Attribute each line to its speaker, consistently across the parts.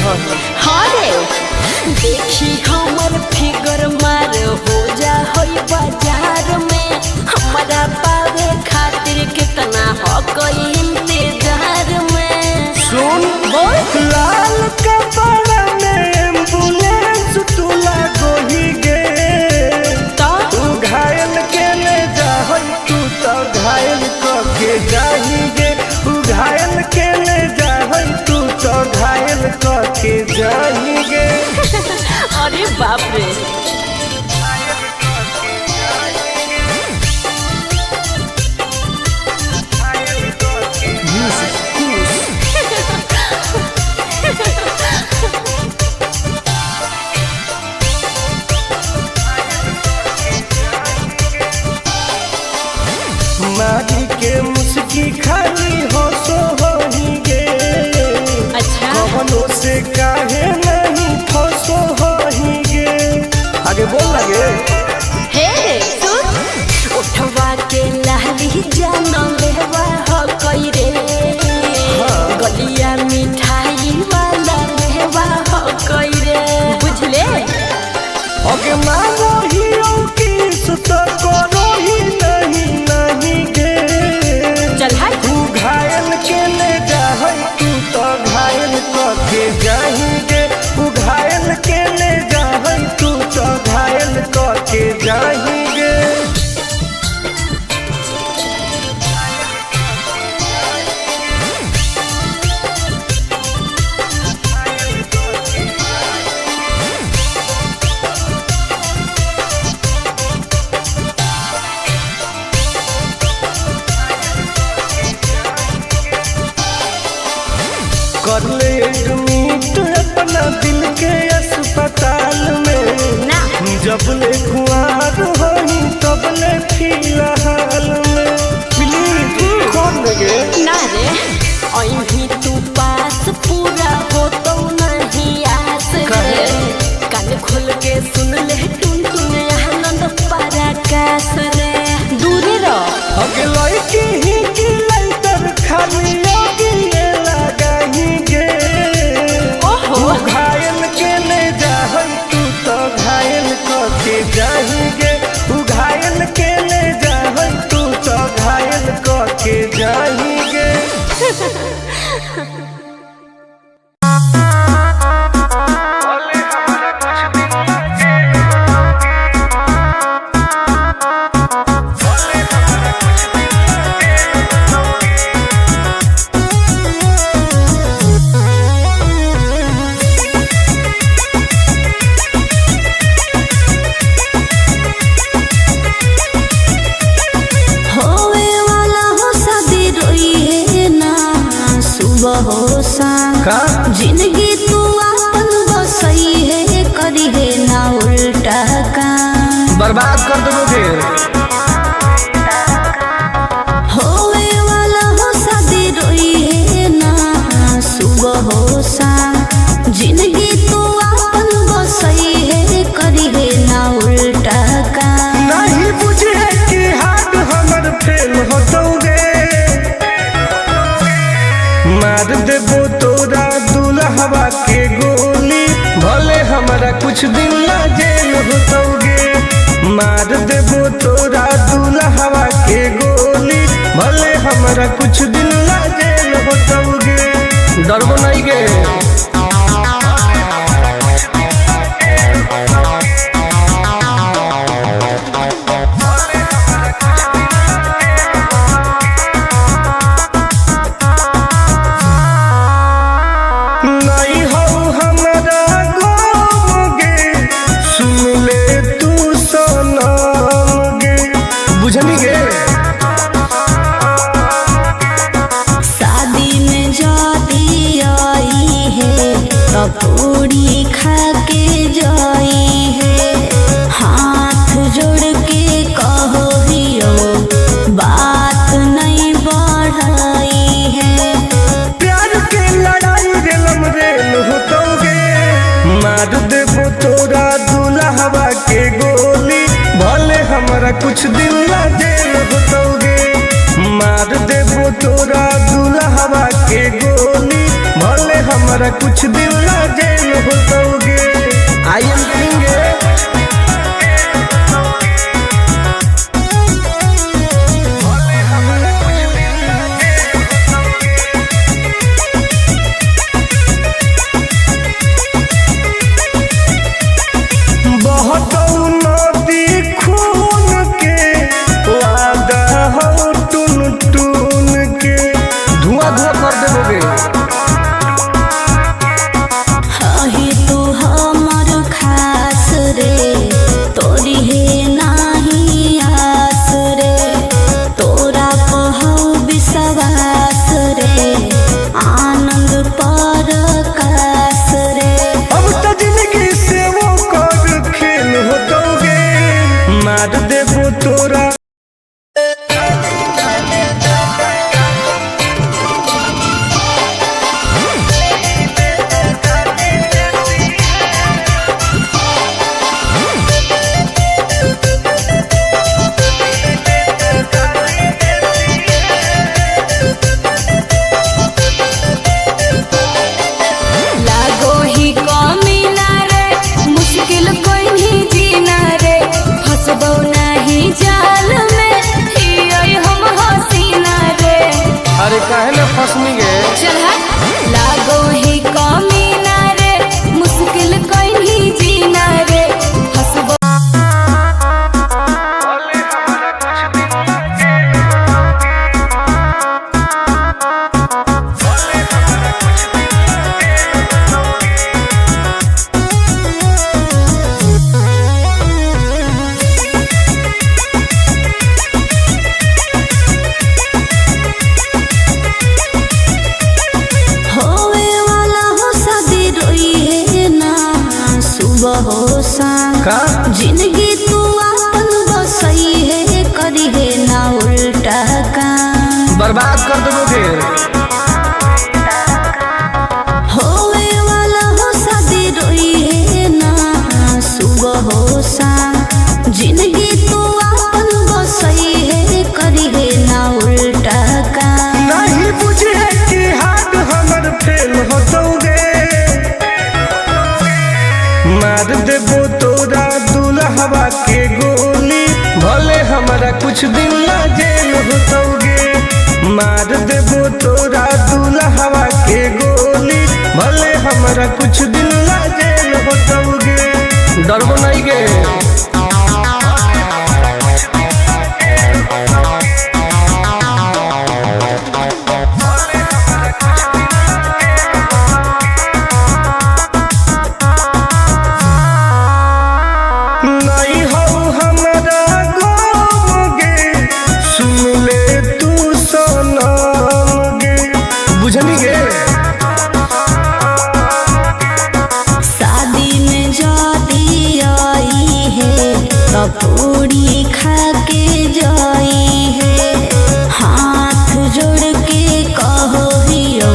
Speaker 1: हाँ रे देखी हमर फिगर मार हो जा होई बाजार में हमारा पावे खातिर कितना हो कोई इंतजार में।
Speaker 2: सुन बोल लाल कपड़ा में एम्बुलेंस तुला गोही गे तू घायल के ले जा तू तो घायल के जाही गे तू घायल के ले जा तू तो घायल के जाही गे।
Speaker 1: अरे बाप रे
Speaker 2: मारी के मुस्की खाली हो सो होही गे।
Speaker 1: अच्छा
Speaker 2: कवनो से काहे नहीं फसो होही गे। आगे बोल लगे
Speaker 1: हे सुन उठवा के लाली जानो लेवा हो कोई रे गलिया मिठाई वाला लेवा हो कोई रे बुझले।
Speaker 2: ओके मांगो ही किस तो करो ही नहीं गे।
Speaker 1: चल हाय
Speaker 2: तू घायल के ले जा तू तो घायल के जाही गे तू घायल के ले जा तू तो घायल के जाही गे। कर ले एडमिट अपना दिल के अस्पताल में
Speaker 1: ना
Speaker 2: जब ले खुआर होही तब ले फिलहाल में प्लीज कौन लगे
Speaker 1: ना रे अभी तू पास पूरा हो तो नहीं आस रे कान खोल के सुन ले टुन टुन आनंद पराकाश रे दूरी रह
Speaker 2: अगे लड़की ही की लाइटर खाली योगी लगाही गे।
Speaker 1: ओहो
Speaker 2: तू घायल के ले जा तू तो घायल के जाही गे तू घायल के ले जा तू तो घायल के जाही गे।
Speaker 1: जिंदगी तू अपन बसई है करी है ना उल्टा काम
Speaker 2: बर्बाद कर दोगे
Speaker 1: होवे वाला हो शादी रोई है ना सुबह हो शाम जिंदगी तू अपन बसई है करी है ना उल्टा काम
Speaker 2: नहीं बुझे कि हाथ हमर फेल होतोगे मार देबो तोरा दुल्हवा के गोली भले हमारा कुछ दिन ना जेल होतोगे मार देबो तोरा दुल्हवा के गोली भले हमारा कुछ दिन ना जेल होतोगे डरबो नहीं गे।
Speaker 1: शादी में जाती आई है तो पूरी खा के जाई है हाथ जोड़ के कहो हियो बात नहीं बढ़ाई है
Speaker 2: प्यार के लड़ाई रेलम रेल होतोगे मार देबो तोरा दुल्हवा के गोली भले हमारा कुछ दिन ना जेल होतोगे मार देबो तोरा दुल्हवा के गोली भले हमारा हमारा कुछ दिन ला जेल होतोगे। आई एम करेंगे बहुत नदी खून के वादा हो टून टून के धुआं धुआं कर देबोगे।
Speaker 1: हही तू हमर खास रे तोरी हे नाही आस रे तोरा कहौ विश्वास रे आनंद परकाश रे।
Speaker 2: अब तो जिंदगी से वो कर खेल होतोगे मार देबो तोरा।
Speaker 1: लागो ही कमीना रे मुश्किल कोई नहीं जीना रे फसबो नहीं जाल में हियै हम हसीना रे।
Speaker 2: अरे काहे न फसनी गे
Speaker 1: चल लागो ही कमीना रे मुश्किल कोई नहीं जीना रे फसबो। होवे वाला हो शादी रोई है ना सुबह हो शाम
Speaker 2: का
Speaker 1: जिंदगी तू अपन बसई है करी है ना उल्टा काम
Speaker 2: बर्बाद कर देबोगे।
Speaker 1: होवे वाला हो शादी रोई है ना सुबह हो शाम जिंदगी तू अपन बसई है करी है ना उल्टा काम।
Speaker 2: नहीं बुझे कि हाथ हमर फेल होतोगे मार देबो तोरा दुल्हवा के गोली भले हमारा कुछ दिन ला जेल होतोगे। मार देबो तोरा दुल्हवा के गोली भले हमारा कुछ दिन ला जेल होतोगे। डरबो नहीं गे नहीं हो हमारा गम गे सुन ले तू सनम गे बुझनी गे।
Speaker 1: शादी में जाती आई है तो पूरी खा के जाई है हाथ जोड़ के कहो हियो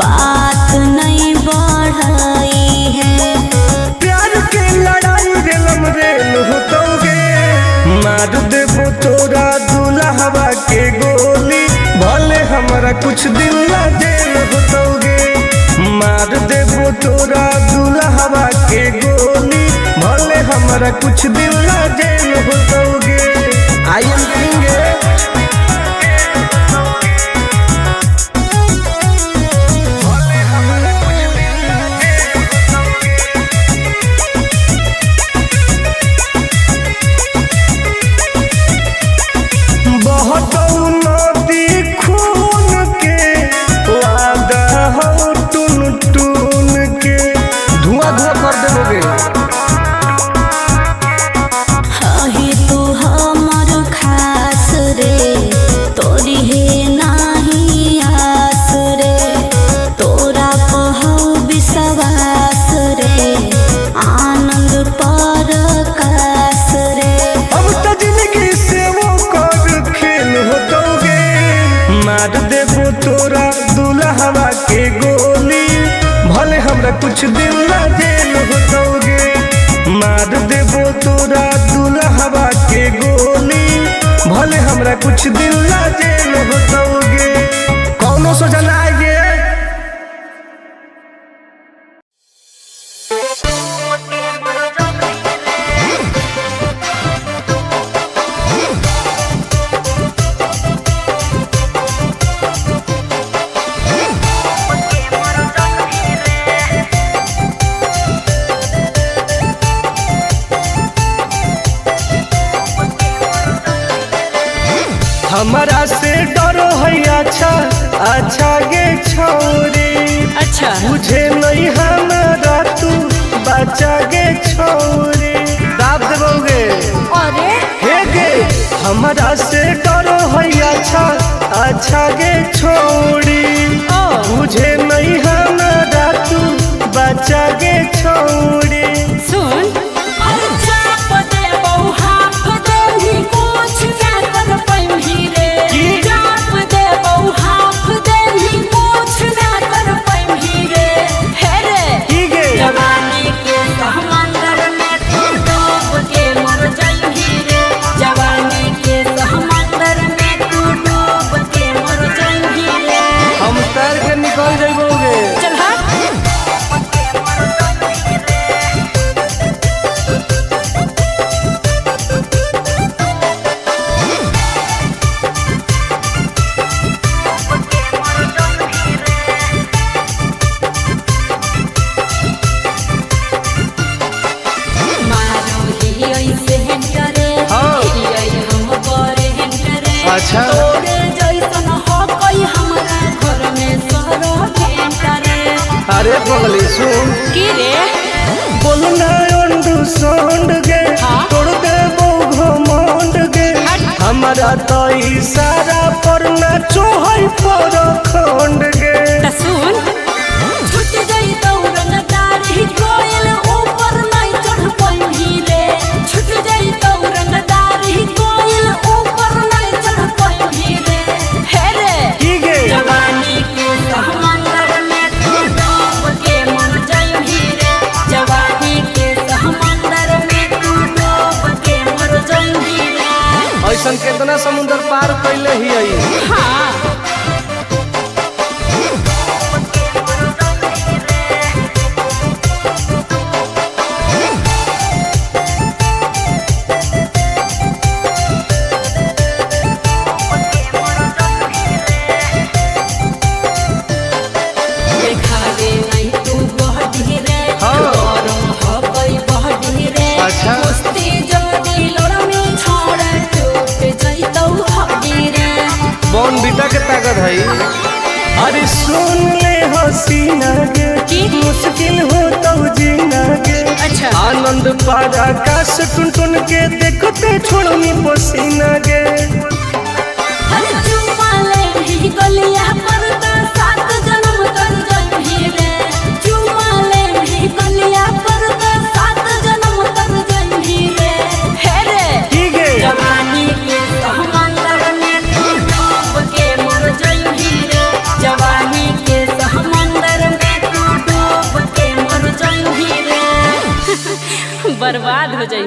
Speaker 1: बात नहीं बढ़ाई है।
Speaker 2: प्यार के लड़ाई रेलम रेल होतोगे मार देबो तोरा दुल्हवा के गोली भले हमारा कुछ दिन ला जेल होतोगे। मार देबो तोरा दुल्हवा के गोली भले हमारा कुछ दिन ला जेल होतोगे। आई एम करेंगे बहुत नदी खून के वादा हो टून टून के धुआं धुआं कर देबोगे।
Speaker 1: हही तू हमर खास रे तोरी हे नाही आस रे तोरा कहौ विश्वास रे आनंद परकाश रे।
Speaker 2: अब तो जिंदगी से वो कर खेल होतोगे मार देबो तोरा दुल्हवा के गोली भले हमरा कुछ दिन ला जेल होतोगे। मार देबो तोरा दुल्हवा के गोली भले हमरा कुछ दिन ला जेल होतोगे। कौनो सजा ना आइए। हमारा से डरो है अच्छा अच्छा गे छोरी।
Speaker 1: अच्छा
Speaker 2: मुझे नहीं हमारा तू बचा गे छोरी। दाब देवोगे
Speaker 1: अरे
Speaker 2: हे गे हमारा से डरो है अच्छा अच्छा गे छोरी। मुझे नहीं हमारा तू बचा गे छोरी।
Speaker 1: सुन
Speaker 2: निकल जाइबोगे।
Speaker 1: चल
Speaker 2: अच्छा अरे पगली सुन
Speaker 1: की रे
Speaker 2: बोलना अंडू सोंड गे तोड़ दे घमंड गे। हमारा तो इशारा पर ना चोहई पर खंड गे।
Speaker 1: सुन छूट गई दौड़न दारी कोयल ऊपर नहीं चढ़ पाई रे। छूट गई दौड़न दारी कोयल ऊपर नहीं चढ़ पाई रे। हे रे
Speaker 2: की गे
Speaker 1: जवानी के समंदर में तू डूब के मर जाई रे। जवानी के समंदर में तू डूब के मर जाई रे।
Speaker 2: ऐसा कितना समुद्र पार कैले ही आई।
Speaker 1: हाँ
Speaker 2: अच्छा बॉन बीटा के ताकत है। अरे सुन ले हसीना गे मुश्किल हो तो जीना गे।
Speaker 1: अच्छा
Speaker 2: आनंद पारा आकाश टुन टुन के देखते छोड़नी पसीना गे।
Speaker 1: गलिया पर सात जन्म कर जाई रे। चुमाले भी गलिया पर सात जन्म कर जाई रे। हे रे
Speaker 2: की गे
Speaker 1: जवानी के समंदर में तू डूब के मर जाई रे। जवानी के समंदर में तू डूब के मर जाई रे। बर्बाद हो जाई।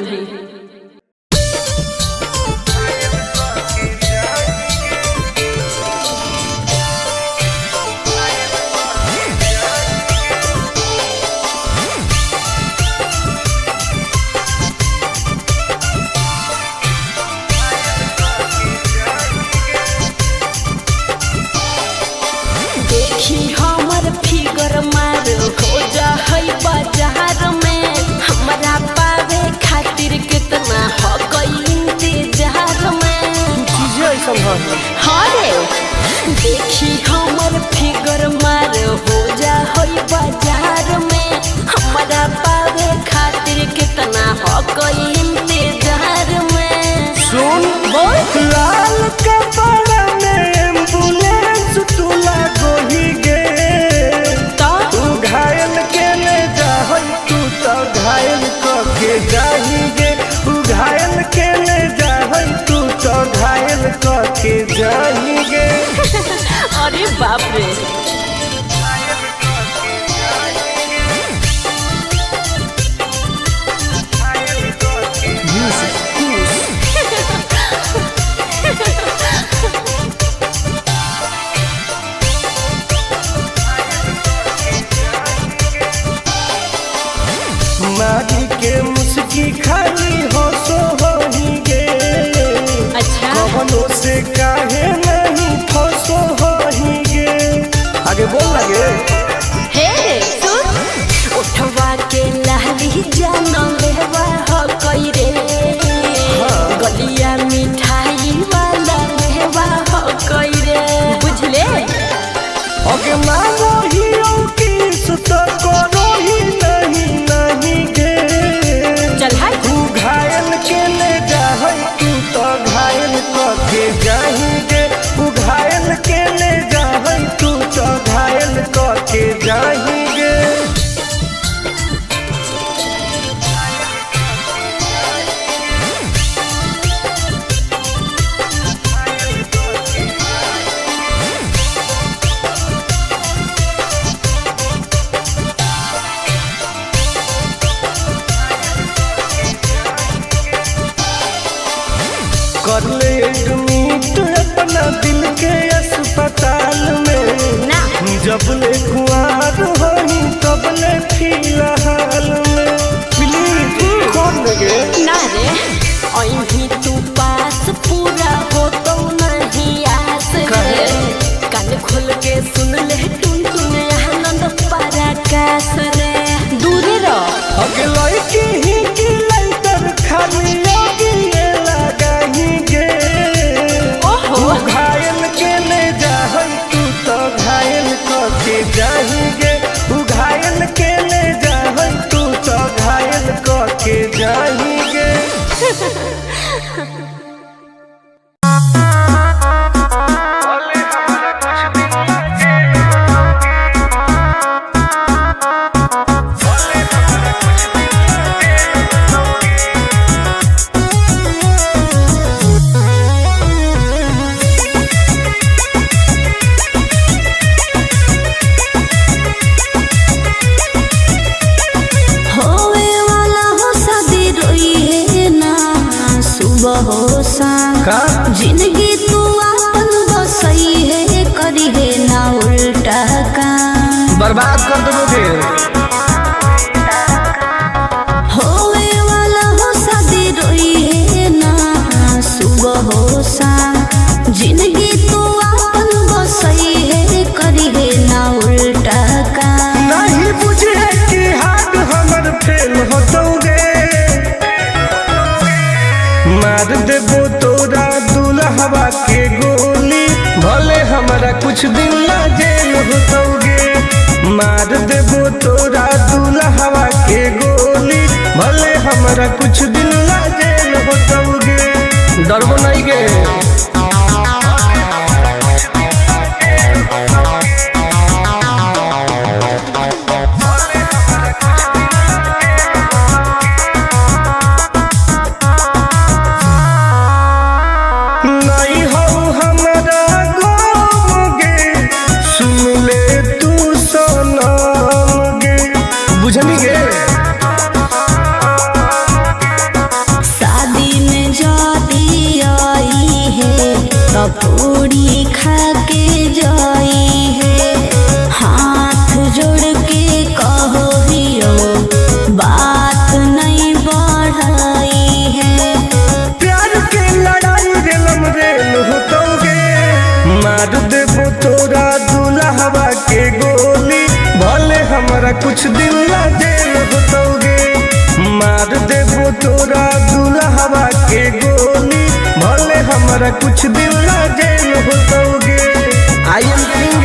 Speaker 1: देखी हमर फिगर मार हो जा है बाजार में। हमरा पावे खातिर कितना हो गई इंतजार में।
Speaker 2: चीजें ऐसा है।
Speaker 1: हाँ रे देखी हमर फिगर मार हो जा है बाजार में। हमरा पावे खातिर कितना हो गई इंतजार में।
Speaker 2: सुन
Speaker 1: बोल
Speaker 2: लाल कपड़ा में एम्बुलेंस तू लागोही गे। तू घायल के ले जा तू तो घायल के जाही गे। तू घायल के ले जा तू तो घायल के जाही गे।
Speaker 1: अरे बाप रे
Speaker 2: मारी के मुस्की खाली हो सो होही गे।
Speaker 1: अच्छा
Speaker 2: कवनों से काहे नहीं फसो होही गे। आगे बोल लगे
Speaker 1: हे सुन उठवा के लहली जान लेवा हो कई रे। गलिया मिठाई वाला लेवा
Speaker 2: मानो ही किस तो करो ही नहीं गे।
Speaker 1: चल हाय
Speaker 2: तू घायल के ले जाए तू तो घायल के जाएंगे। तू घायल के ले जाए तू तो घायल के जाएंगे। कर ले एडमिट अपना दिल के अस्पताल में
Speaker 1: ना
Speaker 2: जब ले कुआर होई तब ले फिलहाल में प्लीज कौन लगे
Speaker 1: ना रे अहीं तू पास पूरा हो तो नहीं आस रे। कान खोल के सुन ले टुन टुन आनंद पराकाश रे। दूर रह
Speaker 2: अगला की ही की लंतर खाली योगी ये लगाएंगे।
Speaker 1: ओहो
Speaker 2: तू घायल के ले जाए तू तो घायल के जाएंगे। तू घायल के ले जाए तू तो घायल के जाएंगे।
Speaker 1: का जिंदगी तू अपन बसई है करी है ना उल्टा काम
Speaker 2: बर्बाद कर दोगे।
Speaker 1: होवे वाला हो शादी रोई है ना सुबह हो शाम। जिंदगी तू अपन बसई है करी है ना उल्टा काम।
Speaker 2: नहीं बुझे कि हाथ हमर फेल होतोगे। मार देबो तोरा दुल्हवा के गोली भले हमारा कुछ दिन ला जेल होतोगे। मार देबो तोरा दुल्हवा के गोली भले हमारा कुछ दिन ला जेल होतोगे। डरबो नहीं गे।
Speaker 1: पूरी खा के जाई है हाथ जोड़ के कहो हियो बात नहीं बढ़ाई है।
Speaker 2: प्यार के लड़ाई रेलम रेल होतोगे। मार देबो तोरा दुल्हवा के गोली भले हमारा कुछ दिन ला जेल होतोगे। मार देबो तोरा दुल्हवा के गोली भले हमारा कुछ दिन ला जेल होतोगे। आई एम किंग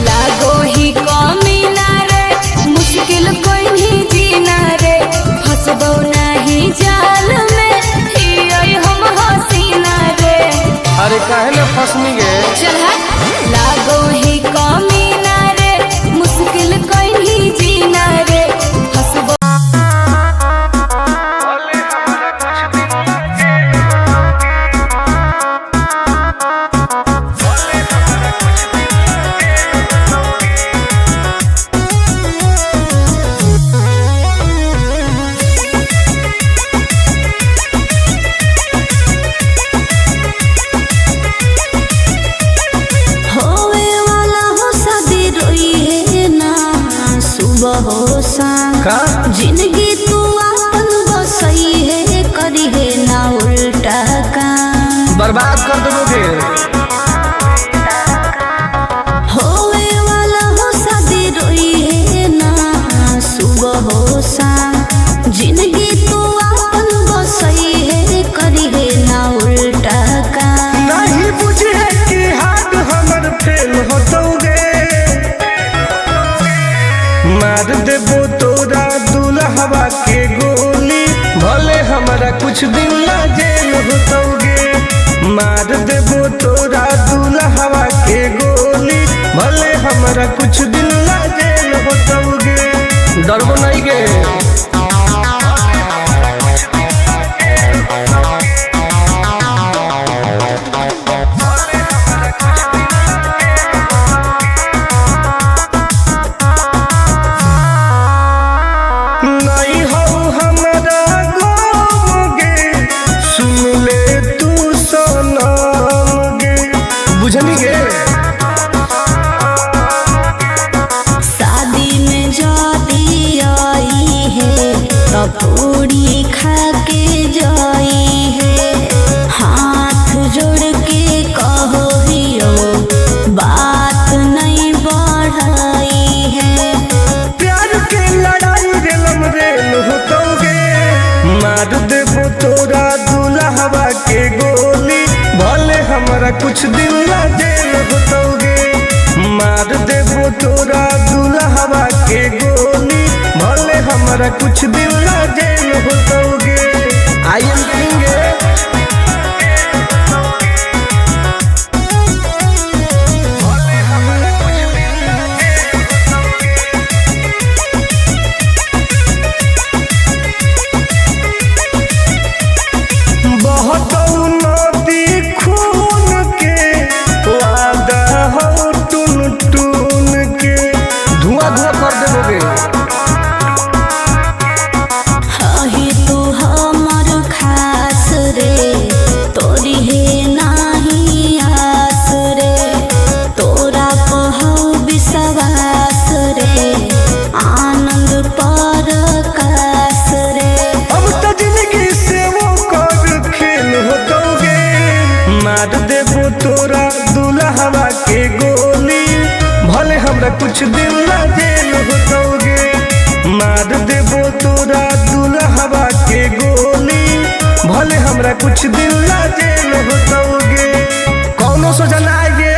Speaker 1: लागो ही कमी ना रे मुश्किल कोई नहीं जीना
Speaker 2: रश्मि गे।
Speaker 1: चल लागो ही कमीना रे मुश्किल कहीं जीना रे हसब
Speaker 2: का
Speaker 1: जिंदगी तू अपन बसई है करी है ना उल्टा काम
Speaker 2: बर्बाद कर दोगे।
Speaker 1: होवे वाला हो शादी रोई है ना सुबह हो शाम जिंदगी तू अपन बसई है करी है ना उल्टा काम
Speaker 2: नहीं बुझे कि हाथ हमर फेल होतोगे मार देबो तोरा दुल्हवा के गोली भले हमारा कुछ दिन ला जेल होतोगे मार देबो तोरा दुल्हवा के गोली भले हमारा कुछ दिन ला जेल होतोगे डरबो नहीं गे।
Speaker 1: शादी में जाती आई है तो पूरी खा के जाई है हाथ जोड़ के कहो हियो बात नहीं बढ़ाई है
Speaker 2: प्यार के लड़ाई रेलम रेल होतोगे मार देबो तोरा दुल्हवा के गोली भले हमारा कुछ दिन ला जेल होतोगे मार देबो तोरा दुल्हवा के गोली भले हमारा कुछ दिन ला जेल होतोगे। आई एम किंग तोरा दुल्हवा के गोली भले हमरा कुछ दिन ला जेल होतोगे मार देबो तोरा दुल्हवा के गोली भले हमरा कुछ दिन ला जेल होतोगे कौनो सोचा ना आएगे।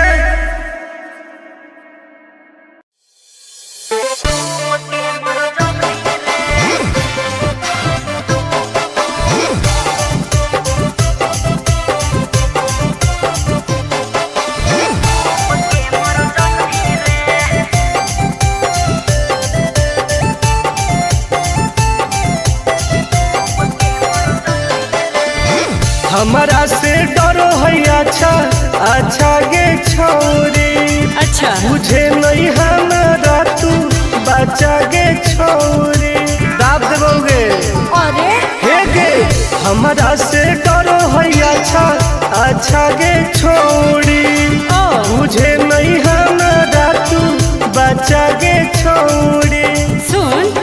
Speaker 2: हमारा से डरो है अच्छा अच्छा गे छोरी
Speaker 1: अच्छा
Speaker 2: मुझे नहीं हमारा तू बचा गे छोरी दाब देबोगे
Speaker 1: अरे
Speaker 2: हे गे हमारा से डरो है अच्छा अच्छा गे छोरी मुझे नहीं हमारा तू बचा गे छोरी
Speaker 1: सुन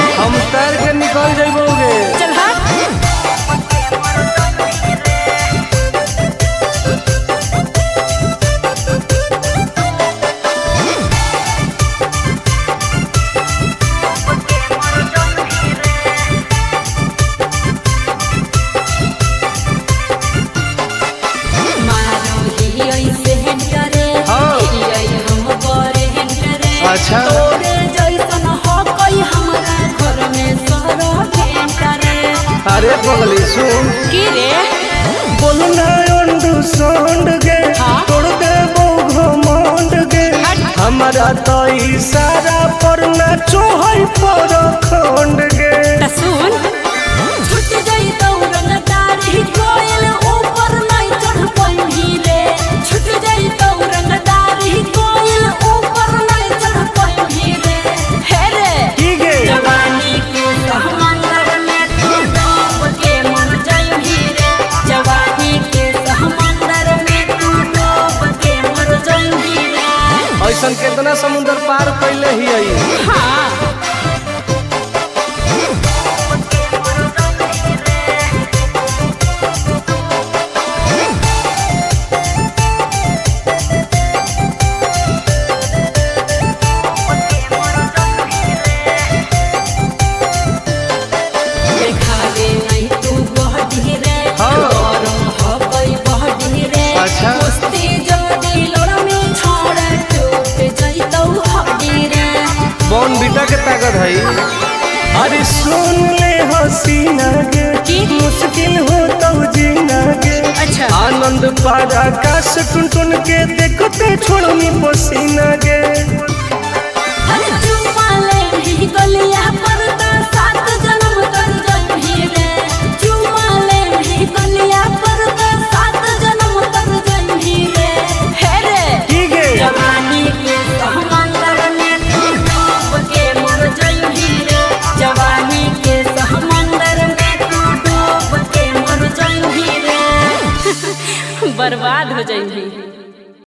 Speaker 2: निकल जाइबोगे
Speaker 1: चल
Speaker 2: अच्छा।
Speaker 1: तोरे जैसन हो कोई हमारा घर में सरो भेंटा रे।
Speaker 2: अरे पगली सुन
Speaker 1: की रे
Speaker 2: बोलना अंडू सोंड गे
Speaker 1: हाँ?
Speaker 2: तोड़ दे घमंड गे हमारा तो इशारा पर ना चोहई पर खंड गे
Speaker 1: त सुन छुट जाई दौरन दाढ़ी कोयल ऊपर नहीं चढ़ पाई रे। छुट जाई दौरन दाढ़ी कोयल ऊपर नहीं चढ़ पाई रे। हे रे
Speaker 2: की गे
Speaker 1: जवानी के समंदर में तू डूब के मर जाई रे। जवानी के समंदर में तू डूब के मर जाई रे।
Speaker 2: ऐसन कितना समुद्र पार कैले ही आई
Speaker 1: हाँ देखावे नहीं तू बहडी रे।
Speaker 2: हाँ।
Speaker 1: गरम हो गई बहडी रे।
Speaker 2: अच्छा।
Speaker 1: मस्ती जदी लड़ा में छोड़ टूट जइतौ हड्डी रे।
Speaker 2: बॉन बीटा के ताकत है अरे सुन ले हसीना गे
Speaker 1: की?
Speaker 2: मुश्किल हो तो जीना गे
Speaker 1: अच्छा।
Speaker 2: आनंद पार आकाश टुन टुन के देखते छोड़नी पसीना गे
Speaker 1: अरे चुमा ले ही गलिया पर तो 7 जन्म कर जइही रे। चुमा ले ही गलिया पर तो 7 जन्म कर जइही रे। हे रे
Speaker 2: की गे
Speaker 1: जवानी के समंदर में तू डूब के मर जाई रे। जवानी के समंदर में तू डूब के मर जाई रे। बर्बाद हो जाई